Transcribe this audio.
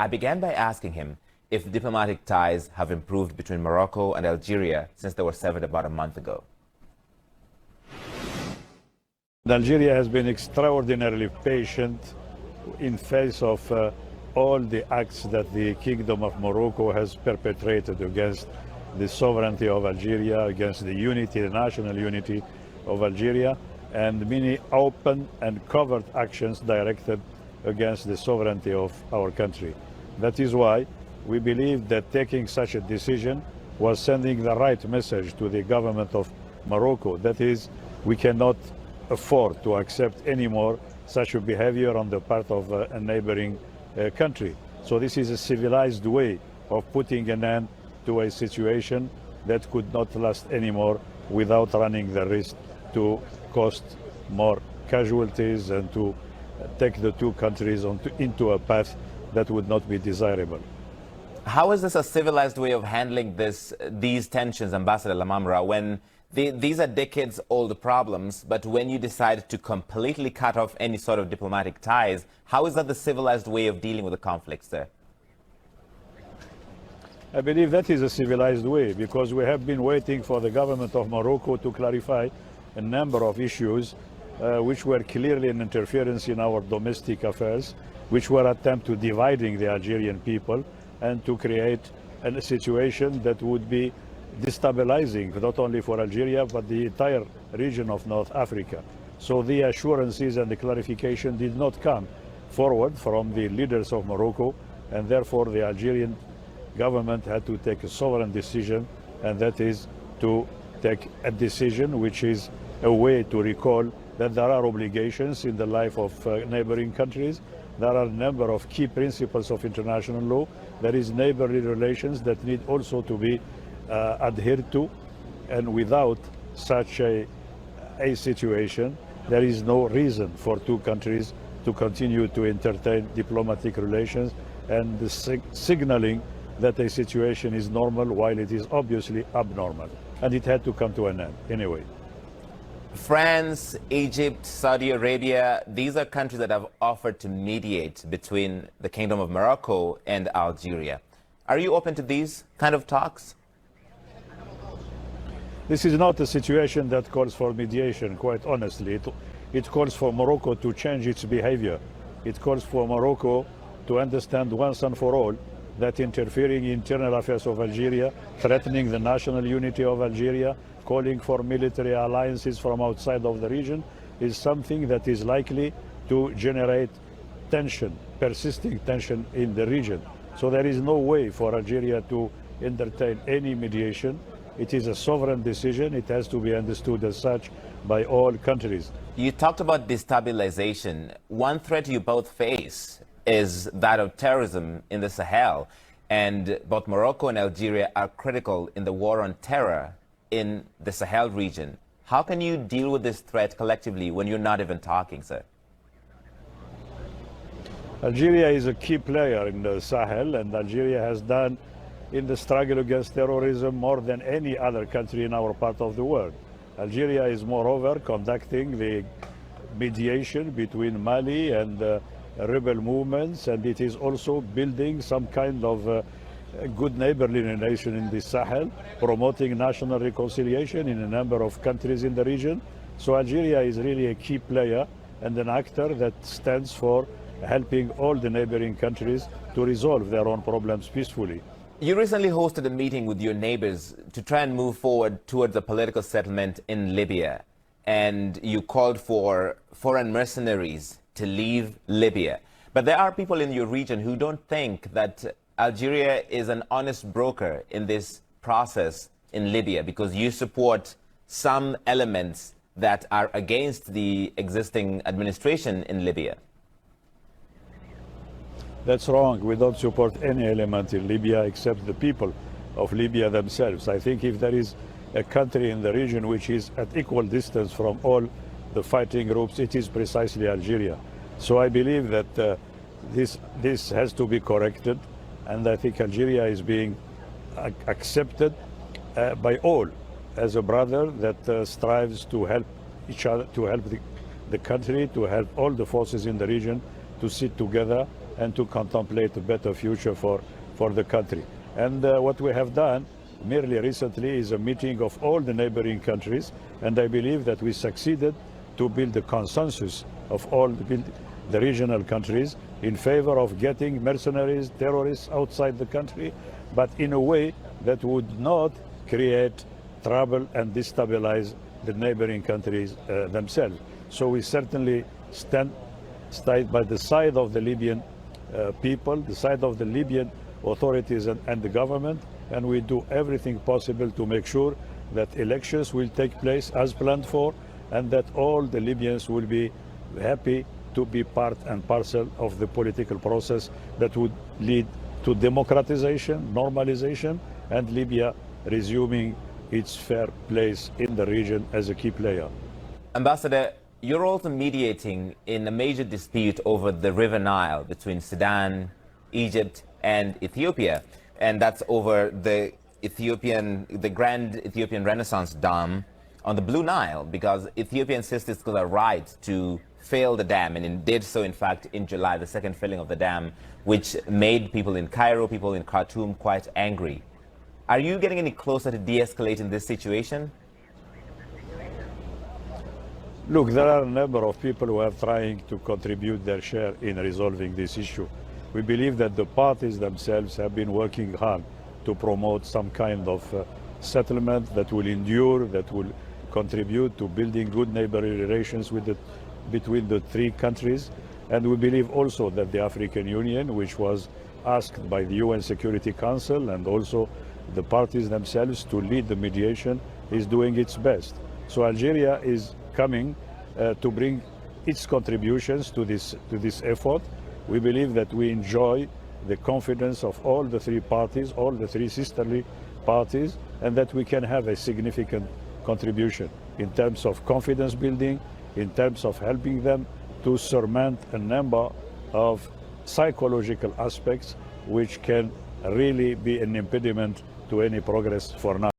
I began by asking him if diplomatic ties have improved between Morocco and Algeria since they were severed about a month ago. Algeria has been extraordinarily patient in face of all the acts that the Kingdom of Morocco has perpetrated against the sovereignty of Algeria, against the unity, the national unity of Algeria, and many open and covert actions directed against the sovereignty of our country. That is why we believe that taking such a decision was sending the right message to the government of Morocco. That is, we cannot afford to accept anymore such a behavior on the part of a neighboring country. So this is a civilized way of putting an end to a situation that could not last anymore without running the risk to cost more casualties and to take the two countries into a path that would not be desirable. How is this a civilized way of handling these tensions, Ambassador Lamamra, when these are decades-old problems, but when you decide to completely cut off any sort of diplomatic ties, how is that the civilized way of dealing with the conflicts there? I believe that is a civilized way, because we have been waiting for the government of Morocco to clarify a number of issues which were clearly an interference in our domestic affairs, which were attempt to dividing the Algerian people and to create a situation that would be destabilizing not only for Algeria but the entire region of North Africa. So the assurances and the clarification did not come forward from the leaders of Morocco, and therefore the Algerian government had to take a sovereign decision, and that is to take a decision which is a way to recall that there are obligations in the life of neighboring countries. There are a number of key principles of international law. There is neighborly relations that need also to be adhered to, and without such a situation, there is no reason for two countries to continue to entertain diplomatic relations and signaling that a situation is normal while it is obviously abnormal. And it had to come to an end anyway. France, Egypt, Saudi Arabia, these are countries that have offered to mediate between the Kingdom of Morocco and Algeria. Are you open to these kind of talks? This is not a situation that calls for mediation, quite honestly. It calls for Morocco to change its behavior. It calls for Morocco to understand once and for all that interfering in internal affairs of Algeria, threatening the national unity of Algeria, calling for military alliances from outside of the region is something that is likely to generate tension, persisting tension in the region. So there is no way for Algeria to entertain any mediation. It is a sovereign decision. It has to be understood as such by all countries. You talked about destabilization. One threat you both face is that of terrorism in the Sahel. And both Morocco and Algeria are critical in the war on terror in the Sahel region. How can you deal with this threat collectively when you're not even talking, sir? Algeria is a key player in the Sahel, and Algeria has done in the struggle against terrorism more than any other country in our part of the world. Algeria is moreover conducting the mediation between Mali and rebel movements, and it is also building some kind of good neighborly relation in the Sahel, promoting national reconciliation in a number of countries in the region. So Algeria is really a key player and an actor that stands for helping all the neighboring countries to resolve their own problems peacefully. You recently hosted a meeting with your neighbors to try and move forward towards a political settlement in Libya, and you called for foreign mercenaries to leave Libya. But there are people in your region who don't think that Algeria is an honest broker in this process in Libya, because you support some elements that are against the existing administration in Libya. That's wrong. We don't support any element in Libya except the people of Libya themselves. I think if there is a country in the region which is at equal distance from all the fighting groups, it is precisely Algeria. So I believe that this has to be corrected, and I think Algeria is being accepted by all as a brother that strives to help each other, to help the country, to help all the forces in the region to sit together and to contemplate a better future for the country. And what we have done merely recently is a meeting of all the neighboring countries, and I believe that we succeeded to build a consensus of all the regional countries in favor of getting mercenaries, terrorists outside the country, but in a way that would not create trouble and destabilize the neighboring countries themselves. So we certainly stand by the side of the Libyan people, the side of the Libyan authorities and the government, and we do everything possible to make sure that elections will take place as planned for, and that all the Libyans will be happy to be part and parcel of the political process that would lead to democratization, normalization, and Libya resuming its fair place in the region as a key player. Ambassador, you're also mediating in a major dispute over the River Nile between Sudan, Egypt, and Ethiopia, and that's over the Grand Ethiopian Renaissance Dam on the Blue Nile, because Ethiopia insists it's got a right to fail the dam, and it did so, in fact, in July, the second filling of the dam, which made people in Cairo, people in Khartoum quite angry. Are you getting any closer to de-escalating this situation? Look, there are a number of people who are trying to contribute their share in resolving this issue. We believe that the parties themselves have been working hard to promote some kind of settlement that will endure, that will contribute to building good neighborly relations between the three countries. And we believe also that the African Union, which was asked by the UN Security Council and also the parties themselves to lead the mediation, is doing its best. So Algeria is coming to bring its contributions to this effort. We believe that we enjoy the confidence of all the three parties, all the three sisterly parties, and that we can have a significant contribution in terms of confidence building, in terms of helping them to surmount a number of psychological aspects which can really be an impediment to any progress for now.